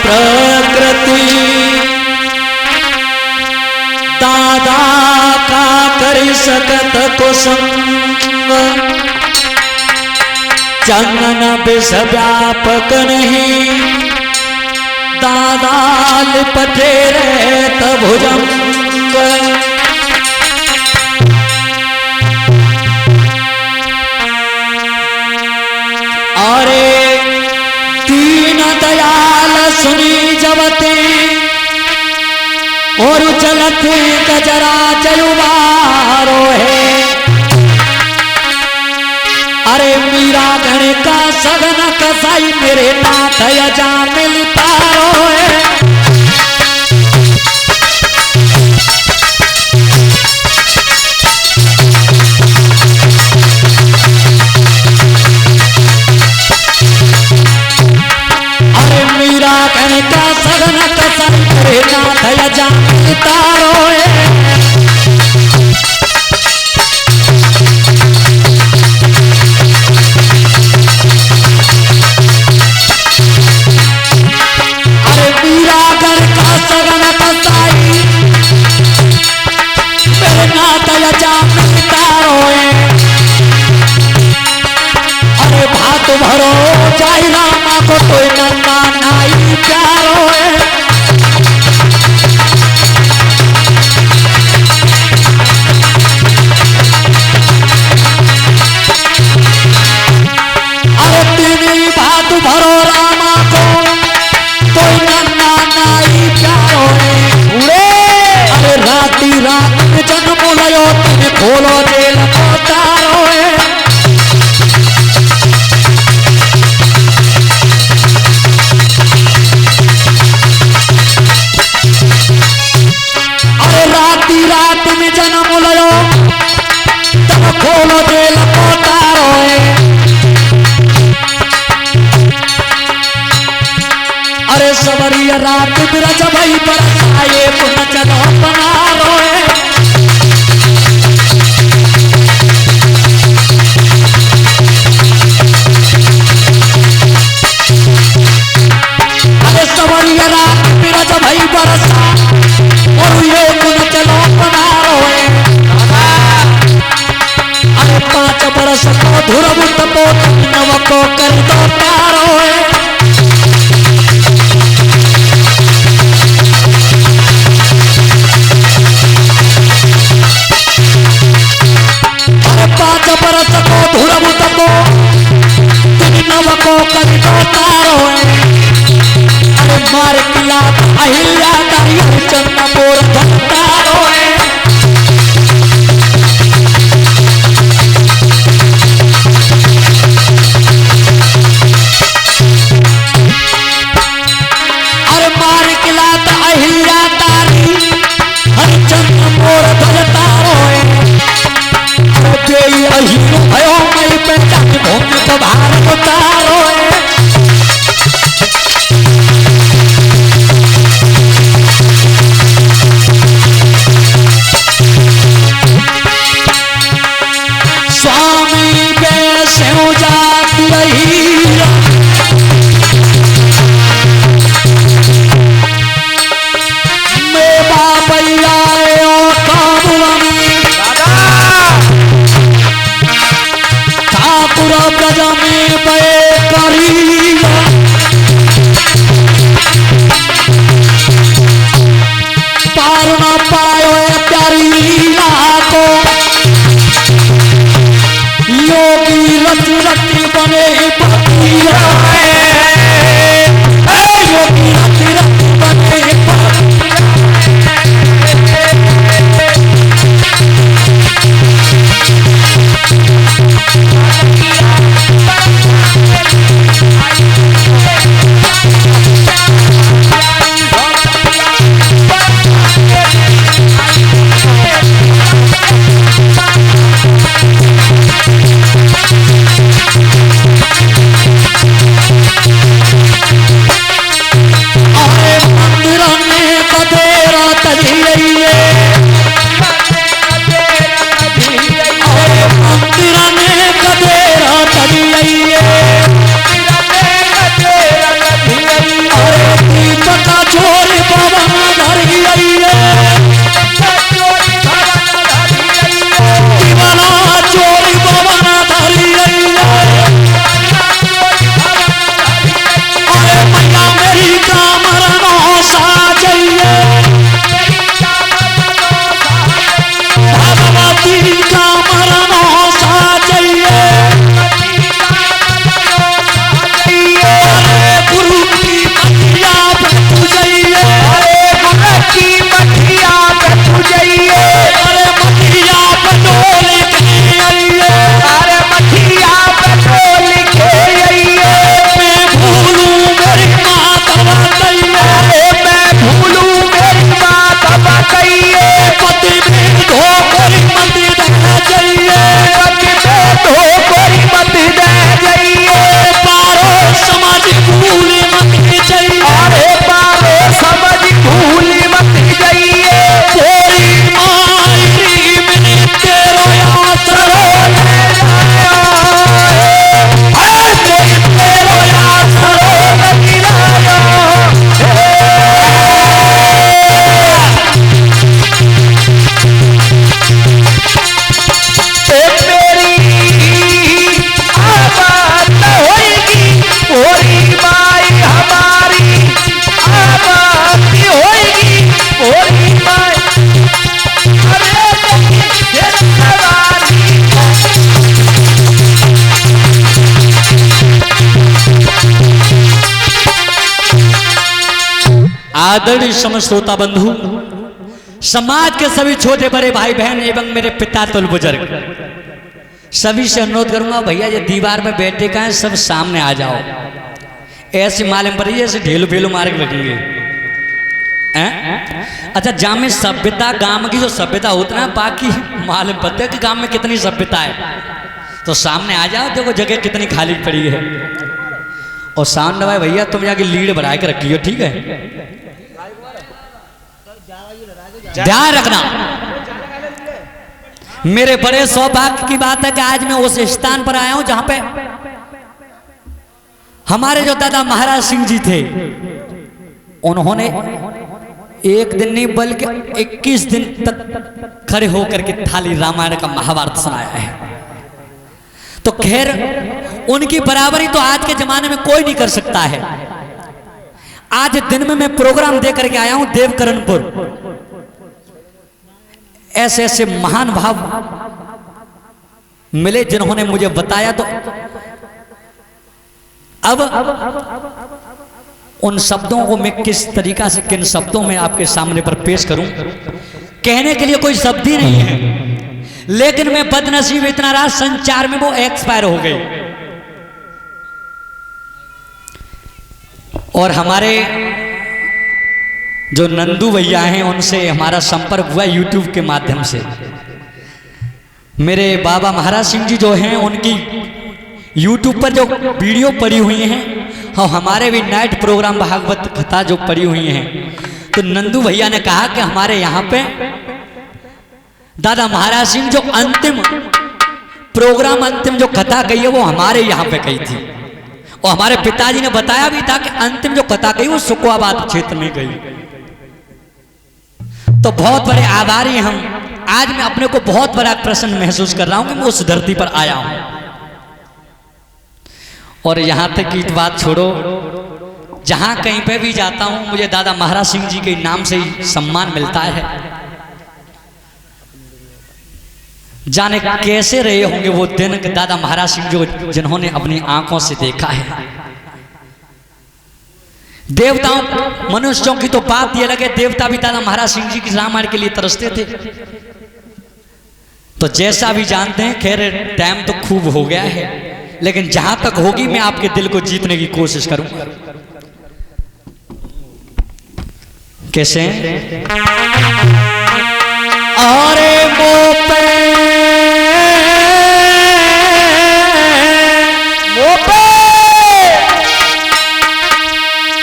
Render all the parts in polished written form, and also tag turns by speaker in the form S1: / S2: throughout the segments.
S1: प्रकृति दादा का कर सकत कुसंग चंगन विष व्यापक नहीं दादा लिपटे रहत भुजंग अरे दीन दयाल सुनी जबते और चलते गजरा जयुवारो है अरे मीरा गण का सगन कसाई मेरे नाथ यजा मिलता है अरे मीरा गण का सगन कसाई मेरे नाथ यजा मिलता है अरे भात भरो जाई रामा को कोई नन्ना नाई प्यारो है अरे तीनी भात भरो रामा को कोई नन्ना नाई प्यारो है अरे राती रात में जन्म लयो तुम्हें खोलो जेल को तारो है अरे राती रात में जन्म लयो तब खोलो जेल को तारो है अरे सवरिया रात बिरज भई बरसाए पुनः चलो बनारो है अरे सवरिया रात बिरज भई बरसा और ये पुनः चलो बनारो है अरे 5 बरस को धुरब तपो नव को कर दो तारो है अरे 5 बरस को धुरब तपो नव को कर दो तारो है अरे मार किला अहिल्या तारी चंद बोर धतारो है आदरणीय समस्त श्रोता बंधु, समाज के सभी छोटे बड़े भाई बहन एवं मेरे पिता तुल बुजुर्ग, सभी से अनुरोध करूंगा भैया ये दीवार में बैठे का है सब सामने आ जाओ। ऐसे मालूम पड़ी ऐसे ढेलू फेलू मार के बैठेंगे। अच्छा गांव में सभ्यता, गांव की जो सभ्यता होती है बाकी मालूम पड़ता है कि गांव में कितनी सभ्यता है। तो सामने आ जाओ, देखो जगह कितनी खाली पड़ी है। और सामने भाई भैया तुम जाके लीड बढ़ा के रखियो, ठीक है? ध्यान रखना। मेरे बड़े सौभाग्य की बात है कि आज मैं उस स्थान पर आया हूं जहां पे हमारे जो दादा महाराज सिंह जी थे, उन्होंने एक दिन नहीं बल्कि 21 दिन तक खड़े होकर के थाली रामायण का महाभारत सुनाया है। तो खैर उनकी बराबरी तो आज के जमाने में कोई नहीं कर सकता है। आज दिन में मैं प्रोग्राम दे करके आया हूं देवकरणपुर। ऐसे ऐसे महान भाव मिले जिन्होंने मुझे बताया। तो अब उन शब्दों को मैं किस तरीका से किन शब्दों में आपके सामने पर पेश करूं, कहने के लिए कोई शब्द ही नहीं है। लेकिन मैं बदनसीब इतना रहा, संचार में वो एक्सपायर हो गई। और हमारे जो नंदू भैया हैं उनसे हमारा संपर्क हुआ यूट्यूब के माध्यम से। मेरे बाबा महाराज सिंह जी जो हैं उनकी यूट्यूब पर जो वीडियो पड़ी हुई हैं और हमारे भी नाइट प्रोग्राम भागवत कथा जो पड़ी हुई हैं, तो नंदू भैया ने कहा कि हमारे यहाँ पे दादा महाराज सिंह जो अंतिम प्रोग्राम, अंतिम जो कथा कही है वो हमारे यहाँ पे कही थी। और हमारे पिताजी ने बताया भी था कि अंतिम जो कथा कही वो सुखवाबाद क्षेत्र में गई। तो बहुत बड़े आभारी हम। आज मैं अपने को बहुत बड़ा प्रसन्न महसूस कर रहा हूं कि मैं उस धरती पर आया हूं। और यहां तक की बात छोड़ो, जहां कहीं पे भी जाता हूं मुझे दादा महाराज सिंह जी के नाम से ही सम्मान मिलता है। जाने कैसे रहे होंगे वो दिन कि दादा महाराज सिंह जी जिन्होंने अपनी आंखों से देखा है। देवताओं मनुष्यों की तो बात ये लगे, देवता भी दादा महाराज सिंह जी की रामायण के लिए तरसते थे। तो जैसा भी जानते हैं, खैर टाइम तो खूब हो गया है, लेकिन जहां तक होगी मैं आपके दिल को जीतने की कोशिश करूंगा। कैसे? अरे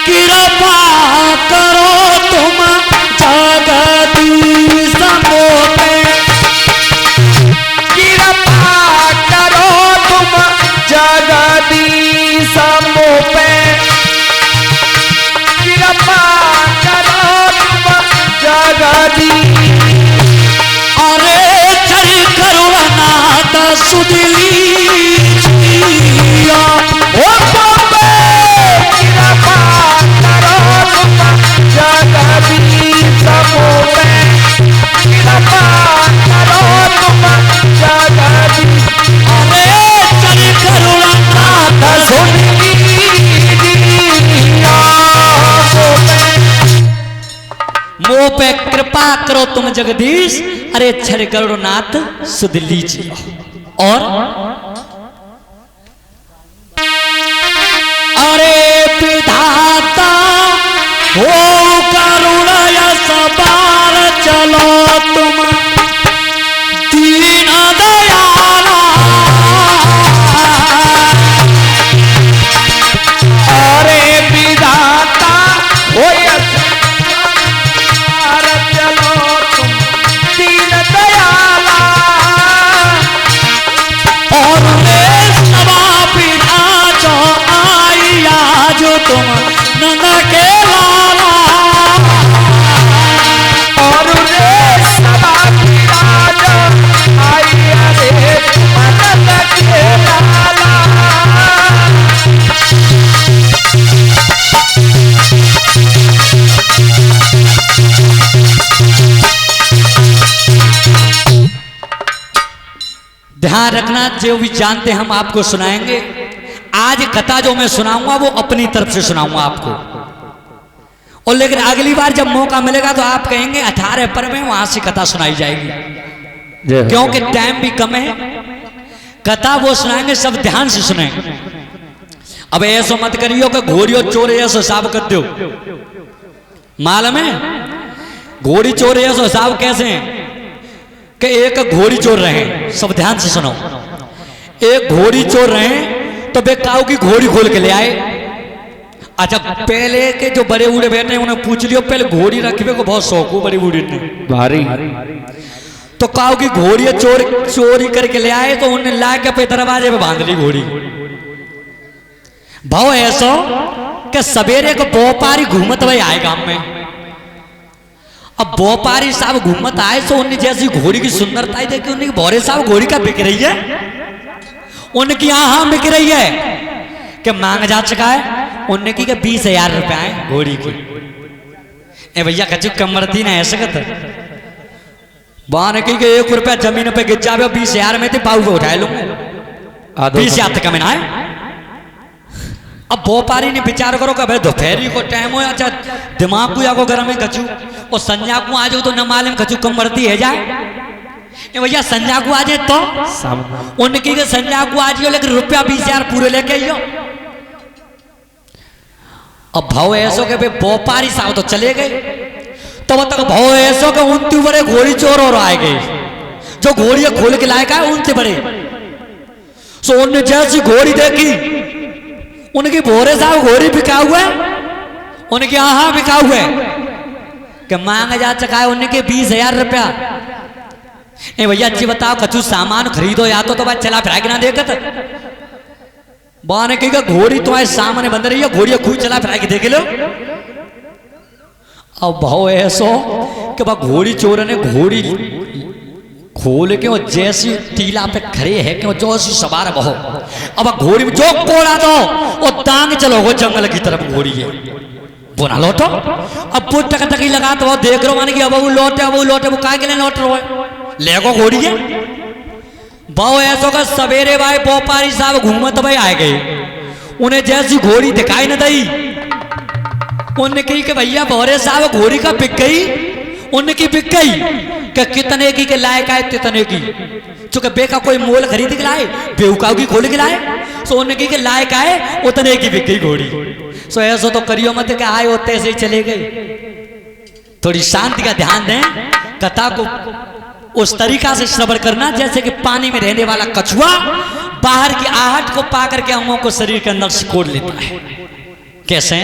S1: कृपा करो तुम जगदीश मोपे,
S2: कृपा करो तुम जगदीश मोपे, कृपा करो तुम जगदीश।
S1: अरे चल करुणानाथ सुधली
S2: ओ मोपे, कृपा करो तुम जगदीश मोपे, कृपा करो तुम जगदीश।
S1: अरे चल करुणानाथ सुधली मोह पे कृपा करो तुम जगदीश। अरे छर करुणानाथ सुध लीजिए। और अरे विधाता हो करुणय सवार चलो तुम दीन दयाला।
S2: अरे विधाता हो चलो तुम दीन दयाला।
S1: और सवा पिता जो आई आज तुम नंद के लाला।
S2: और सवा विराज आई रे नंद के लाला।
S1: ध्यान रखना, जो भी जानते हम आपको सुनाएंगे। आज कथा जो मैं सुनाऊंगा वो अपनी तरफ से सुनाऊंगा आपको। और लेकिन अगली बार जब मौका मिलेगा तो आप कहेंगे 18 पर में वहां से कथा सुनाई जाएगी, क्योंकि टाइम भी कम है। कथा वो सुनाएंगे, सब ध्यान से सुने। अब ऐसा मत करियो कि घोड़ियों चोर ऐसा हिसाब कर दो। मालूम है घोड़ी चोर ऐसा हिसाब कैसे है कि एक घोड़ी चोर रहे, सब ध्यान से सुनो। एक घोड़ी चोर रहे तो वे काऊ की घोड़ी खोल के ले आए। अच्छा, पहले के जो बड़े बूढ़े बैठे उन्हें पूछ लियो, पहले घोड़ी रखने को बहुत शौक हो बड़ी बूढ़ी ने
S2: भारी।
S1: तो काऊ की घोड़ी चोरी करके ले आए तो उन्हें ला के अपने दरवाजे पे बांध ली घोड़ी। भाव ऐसा कि सवेरे को व्यापारी घूमत वही आए गांव में। अब व्यापारी साहब घूमत आए तो उन्हें जैसी घोड़ी की सुंदरता देखी, उन्हें भौरे साहब घोड़ी का बिक रही है। उनकी हाँ बिक रही है कि मांग जा चुका है। उनने की 20,000 रुपया है घोड़ी की। ए भैया कचू कमरती ना ऐसे कहते बान की 1 रुपया जमीन पे गिर जावे, 20,000 में थे पाऊ को उठाए लूंगा, 20,000 तक कमीना है। अब व्यापारी ने विचार करो कि भाई दोपहरी को टाइम हो, अच्छा दिमाग को या को गर्म है कचू, और संजा को आ जाओ तो न मालूम कचू कमरती है जाए। ए भैया संजा को आ जाए तो उनकी के संजा को आ जाओ, लेकिन रुपया 20,000 पूरे लेके आइयो। अब भाव ऐसो के व्यापारी साहब तो चले गए, तब तक भाव ऐसो के 29 बड़े घोड़ी चोर और आए गए, जो घोड़ी खोल के लायक है उनसे बड़े। सो उनने जैसी घोड़ी देखी, उनकी भोरे साहब घोड़ी बिका हुआ है, उनके हाँ बिका हुआ है कि मांग जा चुका है उनके 20,000 रुपया। ए भैया अच्छी बताओ कचू सामान खरीदो या तो बात चला फिरा के ना देखत बाने की घोड़ी तुम्हारे सामने बंद रही है, घोड़ी खूब चला फिरा के देख लो। अब भाव ऐसो कि बा घोड़ी चोर ने घोड़ी खोल के वो जैसी टीला पे खड़े है कि वो जो सी सवार बहो। अब घोड़ी में जो कोड़ा दो वो तांग चलो वो जंगल की तरफ घोड़ी है, बोना लौटो। अब वो टकटकी लगा तो वो देख लो माने कि अब वो लौटे, अब वो लौटे, वो काय के लिए लौट रहे हो, लेगो घोड़ी है। बहु ऐसो का सवेरे भाई व्यापारी साहब घूमत भाई आए गए, उन्हें जैसी घोड़ी दिखाई न दी, उन्हें कही कि भैया भौरे साहब घोड़ी का बिक गई। उनकी बिक गई कि कितने की के लायक आए तितने की, चूंकि बेका कोई मोल खरीद के लाए, बेवकाऊ की खोल के लाए, सो उनकी के लायक आए उतने की बिक गई घोड़ी। सो ऐसो तो करियो मत कि आए होते से ही चले गए। थोड़ी शांति का ध्यान दें, कथा को उस तरीका से श्रवण करना जैसे कि पानी में रहने वाला कछुआ बाहर की आहट को पा करके हमों को शरीर के अंदर सिकोड़ लेता है। कैसे?